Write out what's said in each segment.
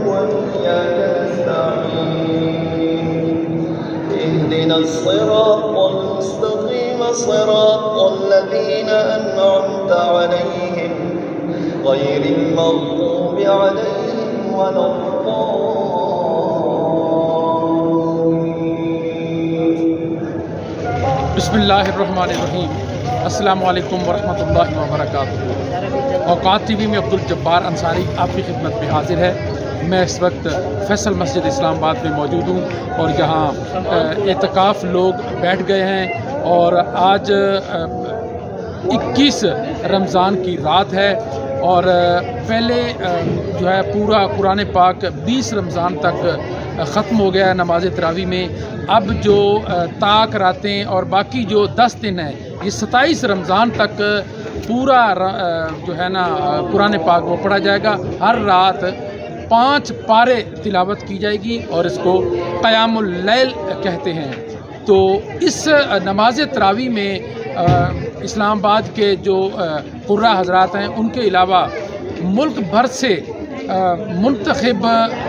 وإياك نستعين اهدنا الصراط المستقيم صراط الذين أنعمت عليهم غير المغضوب عليهم ولا الضالين। बिस्मिल्लाहिर्रहमानिर्रहीम। अस्सलामु अलैकुम वरहमतुल्लाहि वबरकातुहू। औकात टीवी में अब्दुल जब्बार अंसारी आपकी खिदमत में हाजिर है। मैं इस वक्त फैसल मस्जिद इस्लामाबाद में मौजूद हूँ और यहाँ एतकाफ़ लोग बैठ गए हैं और आज 21 रमज़ान की रात है और पहले जो है पूरा कुरान पाक 20 रमज़ान तक ख़त्म हो गया है नमाज तरावी में। अब जो ताक रातें और बाकी जो 10 दिन हैं ये 27 रमज़ान तक पूरा जो है ना कुरान पाक वो पढ़ा जाएगा। हर रात 5 पारे तिलावत की जाएगी और इसको क़यामुल लैल कहते हैं। तो इस नमाज तरावी में इस्लामाबाद के जो कुर्रा हज़रात हैं उनके अलावा मुल्क भर से मुंतखब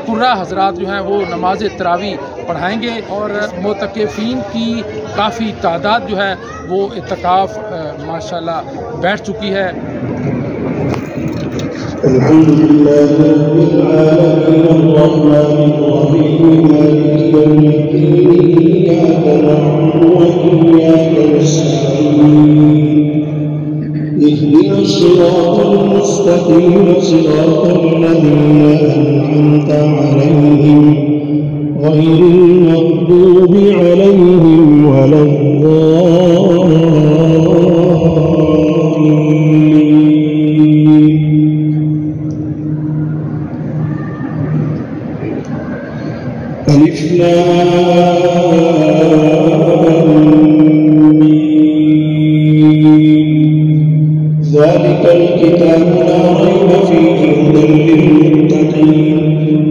कुर्रा हज़रात जो हैं वो नमाज तरावी पढ़ाएंगे और मोतक़िफ़ीन की काफ़ी तादाद जो है वो इत्तिकाफ़ माशाल्लाह बैठ चुकी है। اهدنا الصراط المستقيم صراط الذين أنعمت عليهم غير المغضوب عليهم ولا الضالين. ألف ذلك الكتاب لا ريب فيه هدى للمتقين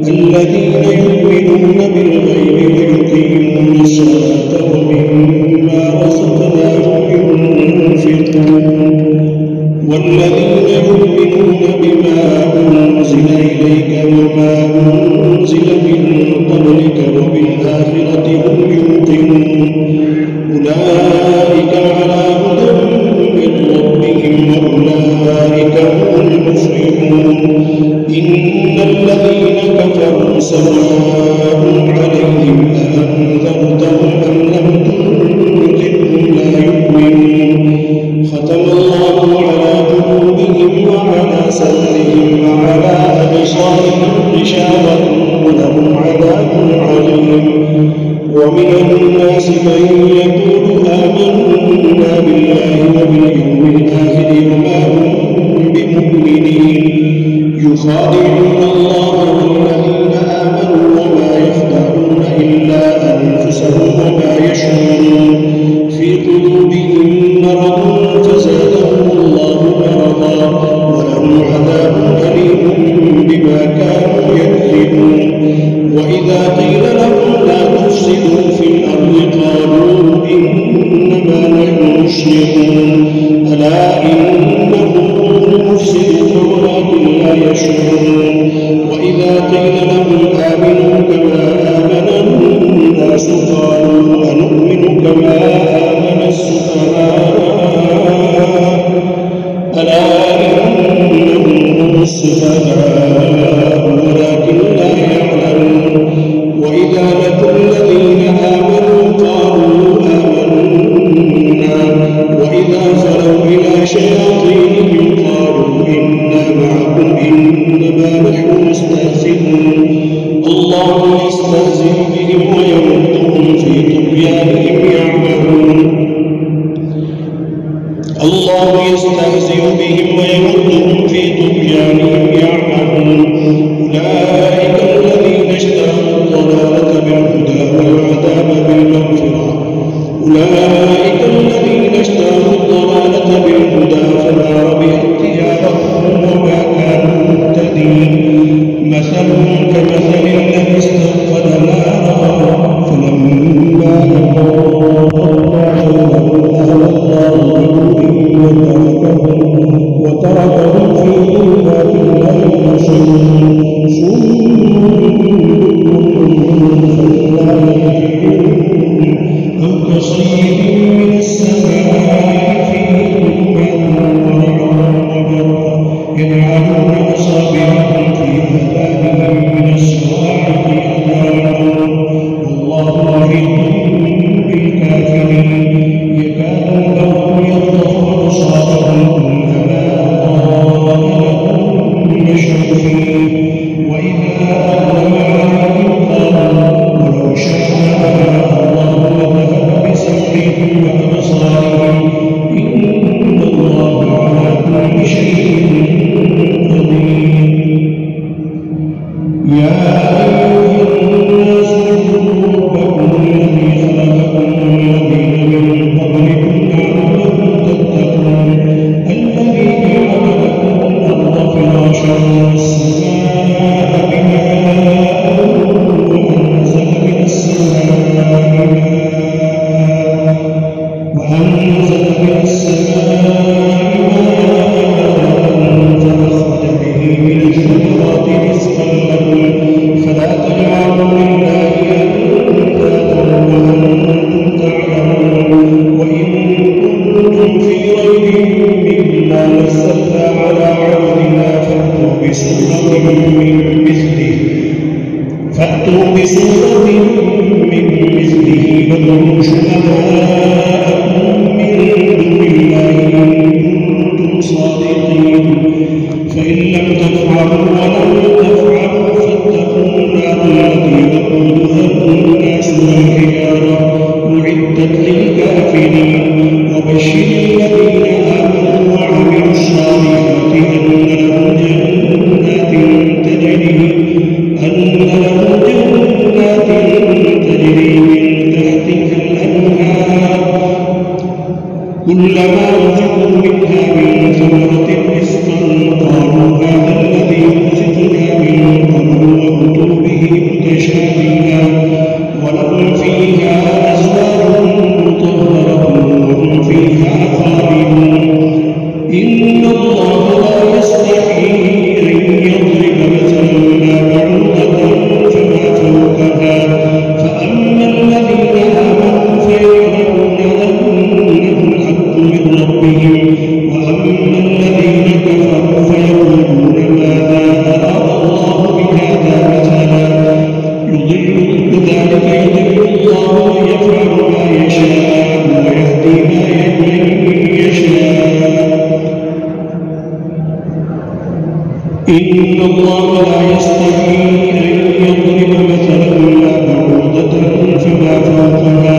الذين يؤمنون بالغيب ويقيمون الصلاة ومما رزقناهم ينفقون والذين يؤمنون بما أنزل إليك وما أنزل من قبلك وبالآخرة هم يوقنون أولئك على هدى من ربهم وأولئك هم المفلحون. إن الذين كفروا سواء عليهم أأنذرتهم أم لم تنذرهم لا يؤمنون. ختم الله على قلوبهم وعلى سمعهم وعلى أبصارهم غشاوة ولهم عذاب عليم. ومن الناس من يقول آمنا بالله وباليوم الآخر وما هم بمؤمنين يخادعون الله والذين آمنوا وما يخدعون إلا أنفسهم وما يشعرون. في قلوبهم مرض فزادهم الله مرضا ولهم عذاب أليم بما كانوا يكذبون. وإذا قيل لهم لا تفسدوا في الأرض قالوا إنما نحن مصلحون. ألا إنهم هم المفسدون ولكن لا يشعرون. وإذا قيل لهم آمنوا كما آمن الناس قالوا أنؤمن كما آمن السفهاء. ألا إنهم هم السفهاء ولكن لا يعلمون. وإذا لقوا الذين آمنوا قالوا آمنا وإذا خلوا إلى شياطينهم قالوا إنا معكم إنما نحن مستهزئون. الله يستهزئ بهم ويمدهم في طغيانهم يعمهون. الله يستهزئ بهم ويمدهم في طغيانهم يعمهون. أولئك الذين اشتروا الضلالة بالهدى والعذاب بالمغفرة. أولئك الذين اشتروا الضلالة بالهدى فما ربحت تجارتهم وما كانوا مهتدين. مثل فأتوا بسورة من مثله وادعوا شهداءكم من دون الله إن كنتم صادقين فإن لم تفعلوا ولن تفعلوا فاتقوا النار التي وقودها الناس والحجارة أعدت للكافرين وبشر الذين آمنوا وعملوا الصالحات أن لهم جنات تجري من تحتها الأنهار كلما رزقوا منها من ثمرة رزقا قالوا هذا الذي رزقنا من قبل وأتوا به متشابها ولهم فيها أزواج مطهرة وهم فيها خالدون إن الله لا يستحيي أن يضرب مثلا ما بعوضة فما فوقها فأما الذين آمنوا فيعلمون أنه الحق من ربهم وأما الذين كفروا فيقولون ماذا أراد الله بهذا مثلا كذلك يضل الله ويفعل ما يشاء ويهدي من يشاء إن الله لا يستحيي أن يضرب مثلا ما بعوضة فما فوقها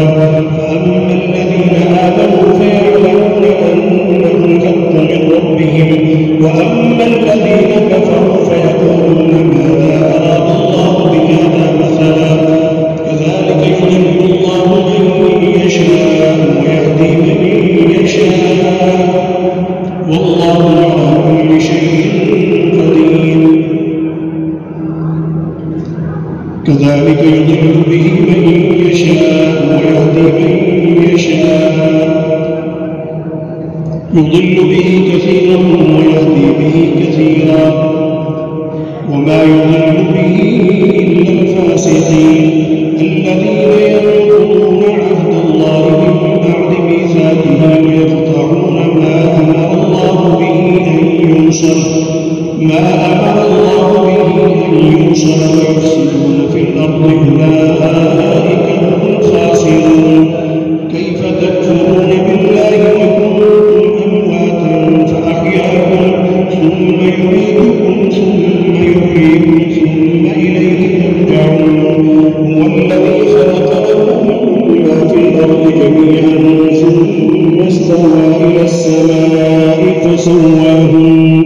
فأما الذين آمنوا فيعلمون أنه الحق من ربهم وأما الذين كفروا فيقولون ماذا أراد الله بهذا مثلا كذلك يضل الله من يشاء ويهدي من يشاء والله على كل شيء قدير كذلك يضل به من يشاء ويهدي من يشاء يضل به كثيرا ويهدي به كثيرا وما يضل به إلا الفاسقين الذين ينقضون عهد الله من بعد ميثاقه ويقطعون ما أمر الله به أن يوصل ويفسدون في الأرض أولئك هم الخاسرون كيف تكفرون بالله وكنتم أمواتا فأحياكم ثم يميتكم ثم يحييكم ثم إليه ترجعون هو الذي خلق لكم ما في الأرض جميعا ثم استوى إلى السماء فسواهن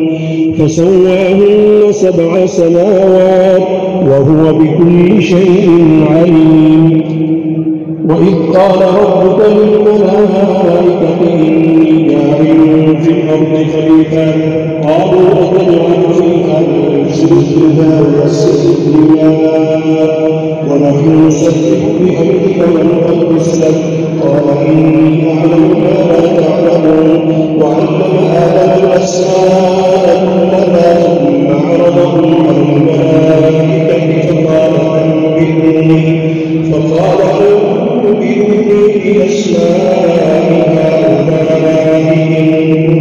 7 سماوات وهو بكل شيء عليم وإذ قال ربك للملائكة إني جاعل في الأرض خليفة قالوا أتجعل فيها من يفسد فيها ويسفك الدماء ونحن نسبح بحمدك ونقدس لك قال إني أعلم ما لا تعلمون وعلم آدم الأسماء كلها ثم عرضهم على الملائكة فقال أنبئوني بأسماء هؤلاء إن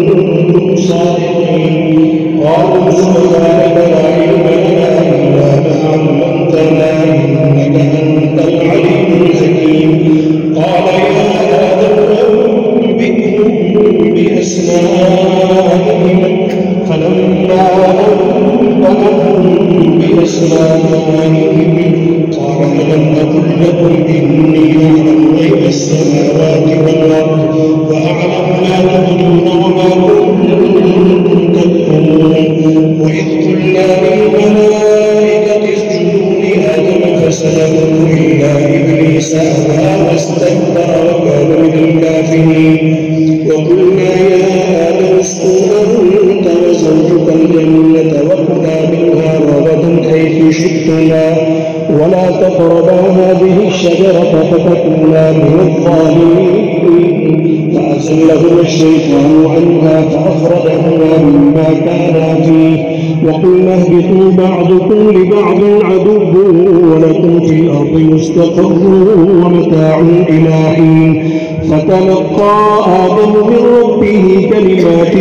كنتم صادقين قالوا سبحانك لا علم لنا إلا ما علمتنا إنك أنت العليم الحكيم قال يا آدم أنبئهم بأسمائهم تقربا هذه الشجرة فتكونا من الظالمين فأزلهما الشيطان عنها فأخرجهما مما كانا فيه وقلنا اهبطوا بعضكم لبعض عدو ولكم في الأرض مستقر ومتاع إلى حين فتلقى آدم من ربه كلمات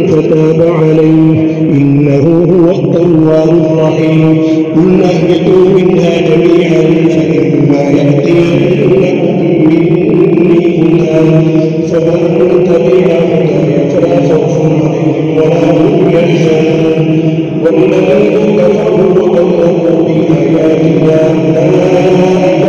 فتاب عليه إنه هو التواب الرحيم قلنا اهبطوا منها جميعا فإما يأتينكم مني هدى فمن تبع هداي فلا خوف عليهم ولا هم يحزنون والذين كفروا وكذبوا بآياتنا أولئك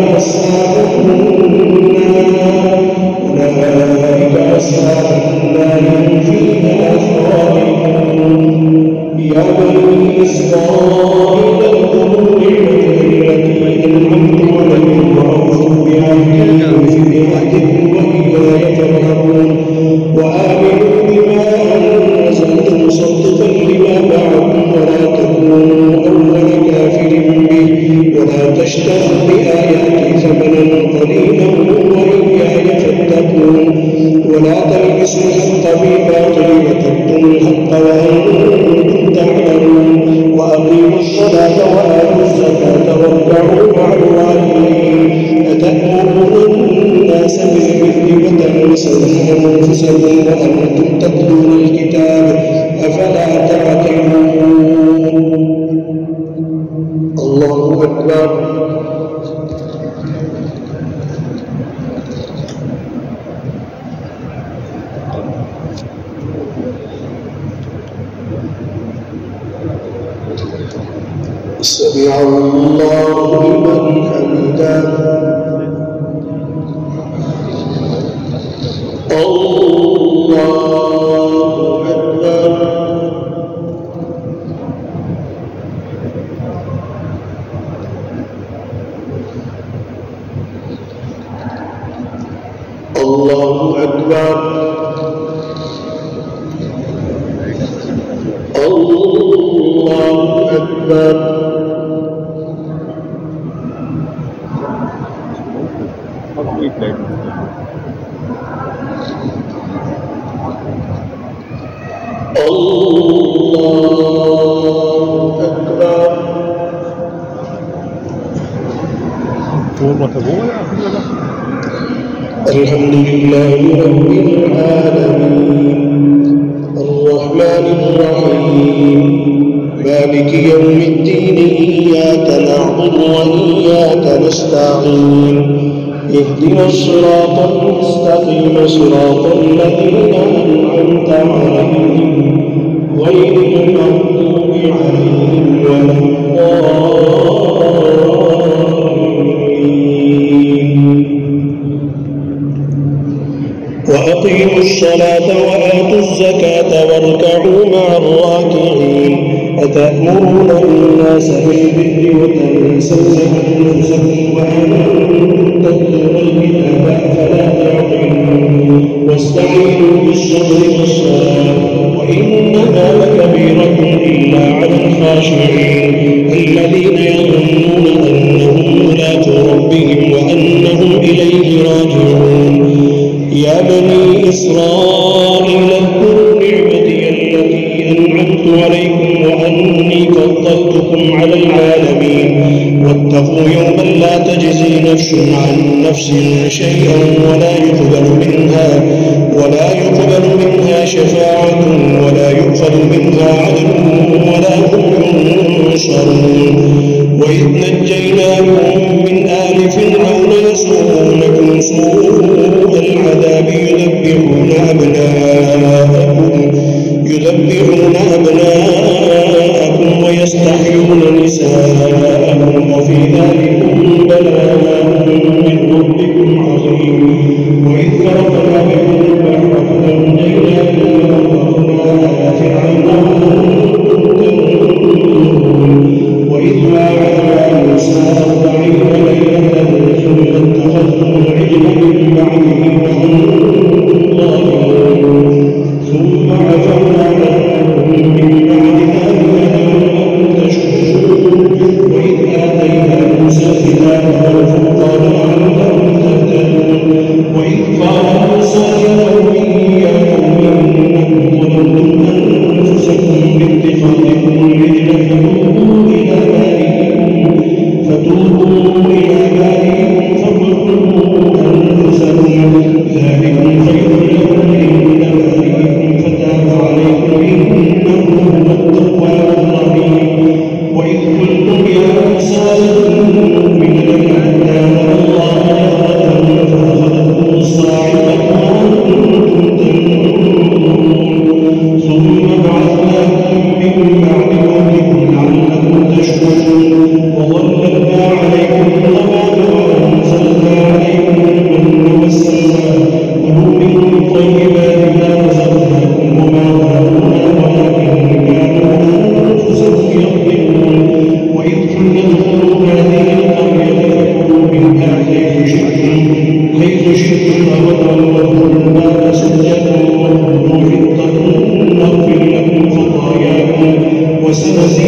أصحاب النار هم فيها خالدون يا بني إسرائيل اذكروا نعمتي التي أنعمت عليكم وأوفوا بعهدي أوف بعهدكم وإياي فارهبون وآمنوا بما أنزلت مصدقا لما معكم ولا تكونوا أول كافر به ولا تشتروا بآياتي ثمنا قليلا وإياي فاتقون ولا تلبسوا الحق بالباطل وتكتموا الحق وأنتم تعلمون وأقيموا الصلاة وآتوا الزكاة واركعوا مع الراكعين أتأمرون الناس بالبر وتنسون أنفسكم وأنتم تتلون الكتاب أفلا تعقلون الله أكبر سمع الله لمن حمده الله أكبر الله أكبر الله أكبر الحمد لله رب العالمين الرحمن الرحيم مالك يوم الدين إياك نعبد وإياك نستعين اهدنا الصراط المستقيم صراط الذين أنعمت عليهم غير المغضوب عليهم ولا وأقيموا الصلاة وآتوا الزكاة واركعوا مع الراكعين أتأمرون الناس بالبر وتنسون أنفسكم وأنتم تتلون الكتاب أفلا تعقلون واستعينوا بالصبر والصلاة وإنها لكبيرة إلا على الخاشعين الذين يظنون أنهم ملاقو ربهم وأنهم إليه راجعون يا بني إسرائيل اذكروا نعمتي التي أنعمت عليكم وأني فضلتكم على العالمين واتقوا يوما لا تجزي نفس عن نفس شيئا ولا يقبل منها شفاعة ولا يؤخذ منها عدل ولا هم ينصرون وإذ نجيناكم من آل فرعون يسومونكم سوء العذاب يذبحون أبناءكم ويستحيون نساءكم وفي ذلكم بلاء من ربكم عظيم وإذ فرقنا بكم البحر فأنجيناكم وأغرقنا آل فرعون وإذ واعدنا موسى 40 ليلة ثم اتخذتم العجل من بعده وأنتم ظالمون ثم عفونا عنكم من بعد ذلك لعلكم تشكرون وإذ آتينا موسى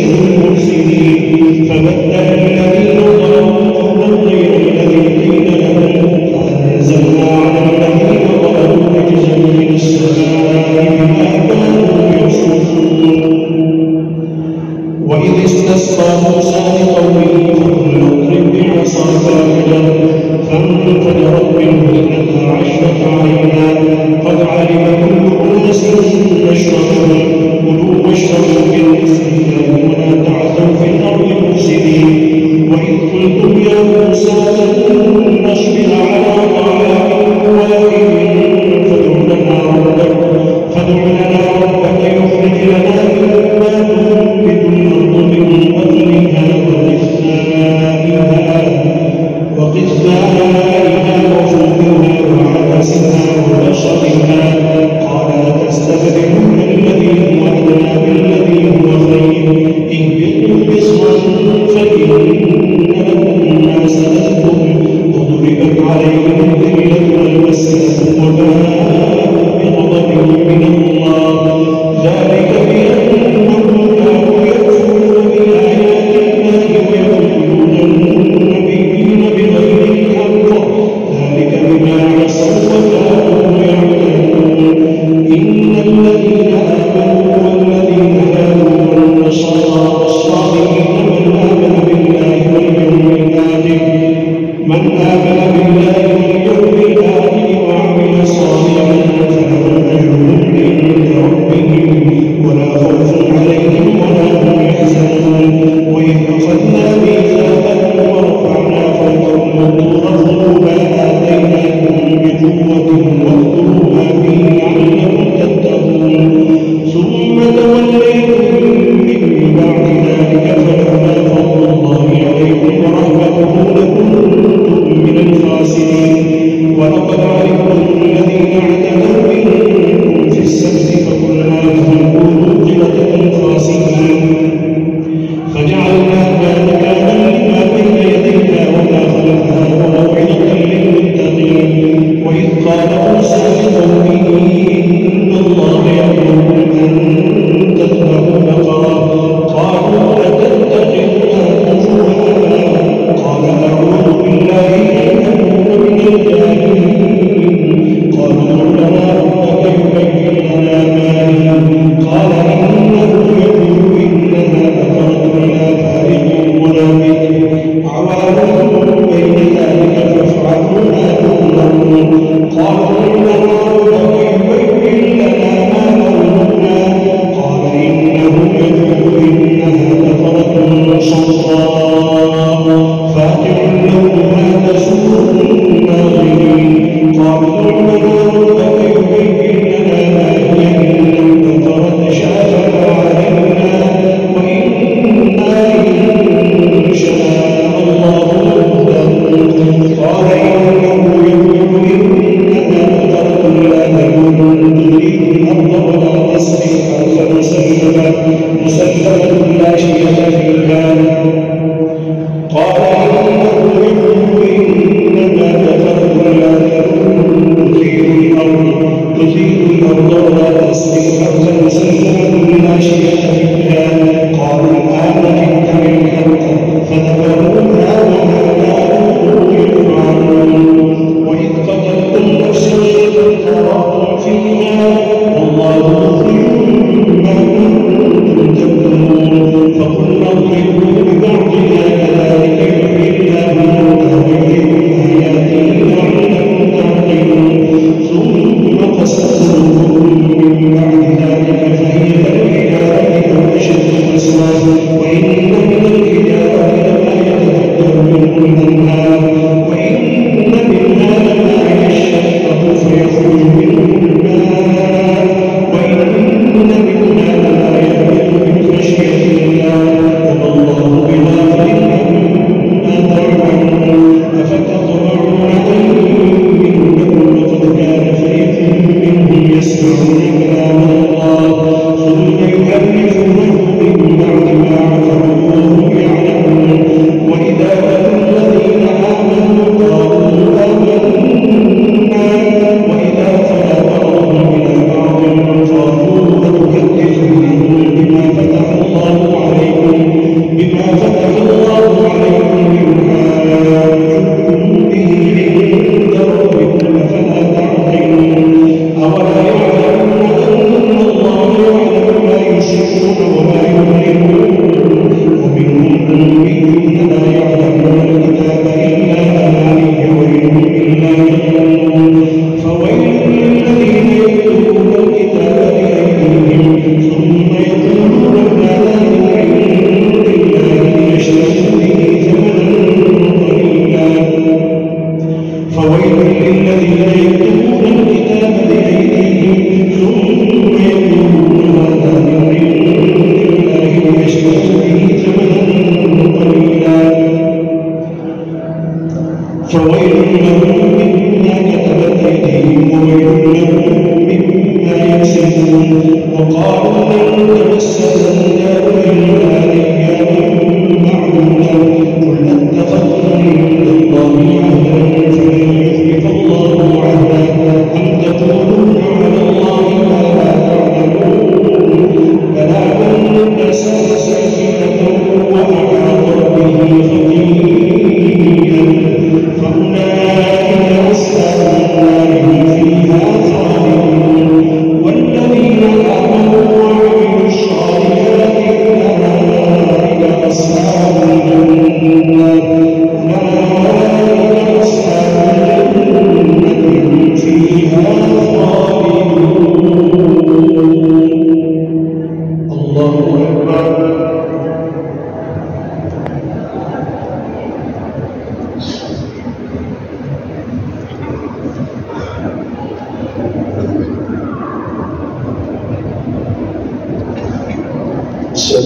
المرسلين فبدل الذين ظلموا قولا غير الذي قيل لهم فأنزلنا على الذين ظلموا رجزا من السماء بما كانوا يصفون. وإذ استسقى موسى لقومه فقل اضرب بعصاك الحجر فانفجرت منه 12 عينا قد علم كل أناس مشربهم كلوا واشربوا من رزق الله ولا تعثوا في الأرض مفسدين. وإذ قلتم يا موسى لن نصبر على طعام واحد فادع لنا ربك يخرج لنا مما تنبت الأرض من بطنها وقثائها وفومها وعدسها وبصلها قال أتستبدلون الذي هو أدنى بالذي هو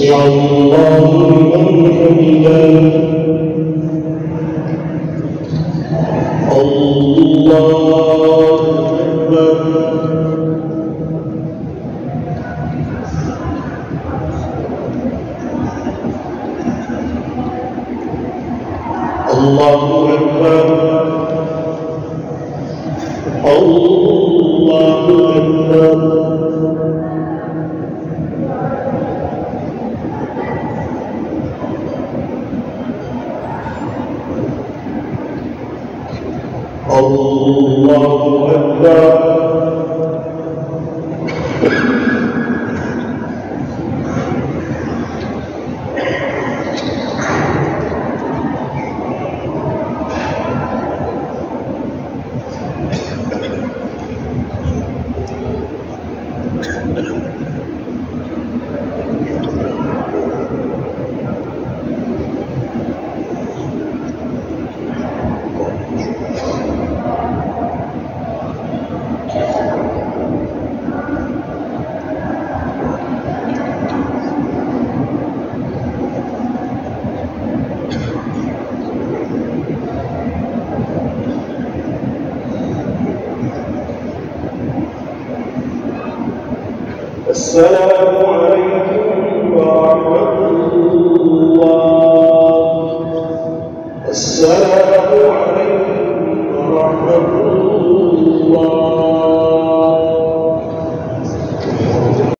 سمع الله لمن حمده الله أكبر الله أكبر الله أكبر الله أكبر السلام